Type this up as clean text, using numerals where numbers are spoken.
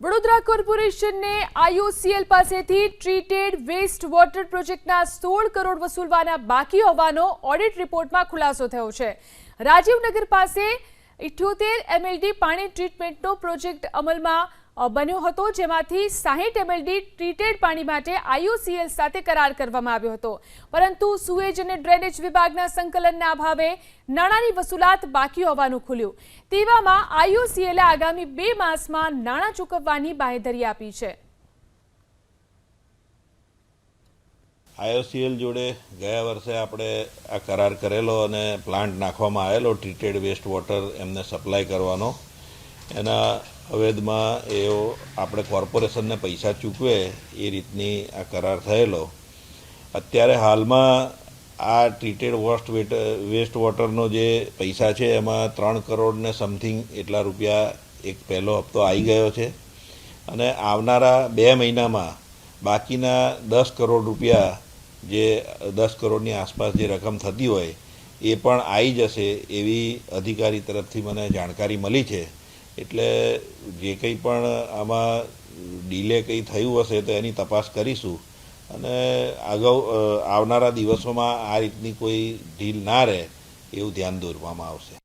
Vadodara કોર્પોરેશનને IOCL પાસેથી treated waste water પ્રોજેક્ટના 16 કરોડ વસૂલવાના બાકી હોવાનો ઓડિટ રિપોર્ટમાં ખુલાસો થયો છે। રાજીવનગર પાસે 78 એમએલડી પાણી ટ્રીટમેન્ટનો પ્રોજેક્ટ અમલમાં બન્યો હતો, જેમાંથી 60 એમએલડી ટ્રીટેડ પાણી માટે આઈઓસીએલ સાથે કરાર કરવામાં આવ્યો હતો, પરંતુ સુએજ અને ડ્રેનેજ વિભાગના સંકલનના અભાવે નાણાંની વસૂલાત બાકી હોવાનું ખુલ્યું। તેવામાં આઈઓસીએલે આગામી 2 માસમાં નાણાં ચૂકવવાની બાંહેધરી આપી છે। આઈઓસીએલ જોડે ગયા વર્ષે આપણે આ કરાર કરેલો અને પ્લાન્ટ નાખવામાં આવેલો ટ્રીટેડ વેસ્ટ વોટર એમને સપ્લાય કરવાનો। એના અવેદમાં એઓ આપણે કોર્પોરેશનને પૈસા ચૂકવે એ રીતની આ કરાર થયેલો। અત્યારે હાલમાં આ ટ્રીટેડ વેસ્ટ વોટરનો જે પૈસા છે એમાં 3 કરોડ ને સમથિંગ એટલા રૂપિયા એક પહેલો હપ્તો આવી ગયો છે અને આવનારા 2 મહિનામાં બાકીના 10 કરોડ રૂપિયા જે 10 કરોડની આસપાસ જે રકમ થતી હોય એ પણ આવી જશે એવી અધિકારી તરફથી મને જાણકારી મળી છે। એટલે જે કંઈ પણ આમાં ડીલે કંઈ થયું હશે તો એની તપાસ કરીશું અને આવનારા દિવસોમાં આ રીતની કોઈ ઢીલ ના રહે એવું ધ્યાન દોરવામાં આવશે।